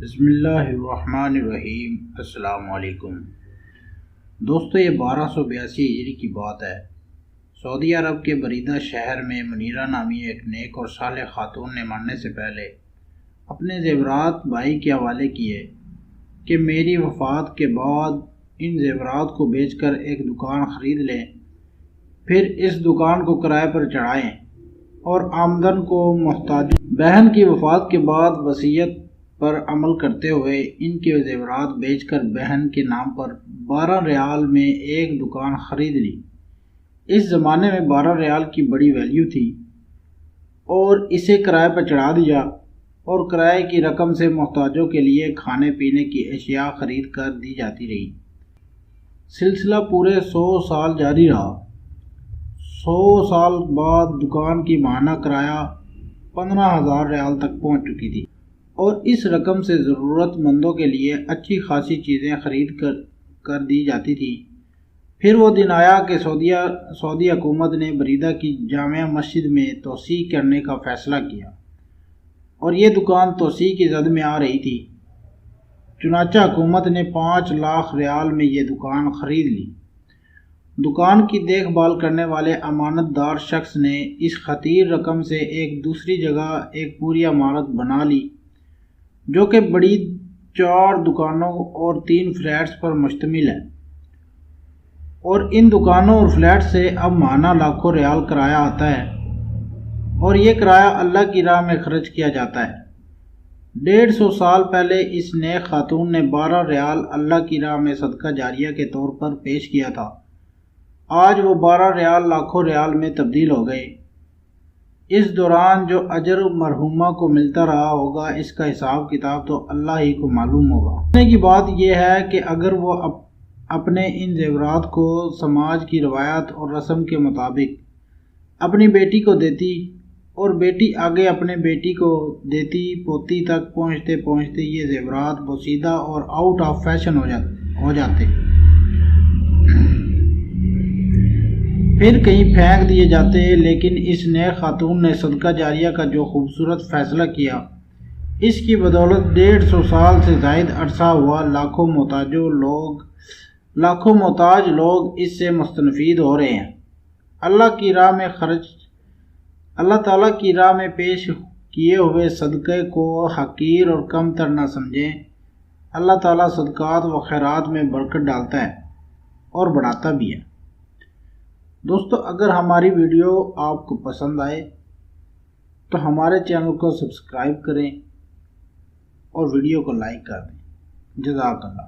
بسم اللہ الرحمن الرحیم۔ السلام علیکم دوستو، یہ 1282 ہجری کی بات ہے۔ سعودی عرب کے بریدہ شہر میں منیرہ نامی ایک نیک اور صالح خاتون نے مرنے سے پہلے اپنے زیورات بھائی کے حوالے کیے کہ میری وفات کے بعد ان زیورات کو بیچ کر ایک دکان خرید لیں، پھر اس دکان کو کرائے پر چڑھائیں اور آمدن کو محتاجوں۔ بہن کی وفات کے بعد وصیت پر عمل کرتے ہوئے ان کے زیورات بیچ کر بہن کے نام پر 12 ریال میں ایک دکان خرید لی۔ اس زمانے میں 12 ریال کی بڑی ویلیو تھی اور اسے کرائے پر چڑھا دیا اور کرائے کی رقم سے محتاجوں کے لیے کھانے پینے کی اشیاء خرید کر دی جاتی رہی۔ سلسلہ پورے 100 سال جاری رہا۔ 100 سال بعد دکان کی ماہانہ کرایہ 15,000 ریال تک پہنچ چکی تھی اور اس رقم سے ضرورت مندوں کے لیے اچھی خاصی چیزیں خرید کر دی جاتی تھی۔ پھر وہ دن آیا کہ سعودی حکومت نے بریدہ کی جامع مسجد میں توسیع کرنے کا فیصلہ کیا اور یہ دکان توسیع کی زد میں آ رہی تھی۔ چنانچہ حکومت نے 5 لاکھ ریال میں یہ دکان خرید لی۔ دکان کی دیکھ بھال کرنے والے امانت دار شخص نے اس خطیر رقم سے ایک دوسری جگہ ایک پوری عمارت بنا لی جو کہ بڑی 4 دکانوں اور 3 فلیٹس پر مشتمل ہے، اور ان دکانوں اور فلیٹ سے اب ماہانہ لاکھوں ریال کرایہ آتا ہے اور یہ کرایہ اللہ کی راہ میں خرچ کیا جاتا ہے۔ 150 سال پہلے اس نیک خاتون نے 12 ریال اللہ کی راہ میں صدقہ جاریہ کے طور پر پیش کیا تھا۔ آج وہ 12 ریال لاکھوں ریال میں تبدیل ہو گئے۔ اس دوران جو اجر مرحومہ کو ملتا رہا ہوگا اس کا حساب کتاب تو اللہ ہی کو معلوم ہوگا۔ سوچنے کی بات یہ ہے کہ اگر وہ اپنے ان زیورات کو سماج کی روایت اور رسم کے مطابق اپنی بیٹی کو دیتی اور بیٹی آگے اپنے بیٹی کو دیتی، پوتی تک پہنچتے پہنچتے یہ زیورات بوسیدہ اور آؤٹ آف فیشن ہو جاتے، پھر کہیں پھینک دیے جاتے۔ لیکن اس نیک خاتون نے صدقہ جاریہ کا جو خوبصورت فیصلہ کیا، اس کی بدولت 150 سال سے زائد عرصہ ہوا لاکھوں محتاج لوگ اس سے مستفید ہو رہے ہیں۔ اللہ تعالیٰ کی راہ میں پیش کیے ہوئے صدقے کو حقیر اور کم تر نہ سمجھیں۔ اللہ تعالیٰ صدقات و خیرات میں برکت ڈالتا ہے اور بڑھاتا بھی ہے۔ دوستو، اگر ہماری ویڈیو آپ کو پسند آئے تو ہمارے چینل کو سبسکرائب کریں اور ویڈیو کو لائک کر دیں۔ جزاک اللہ۔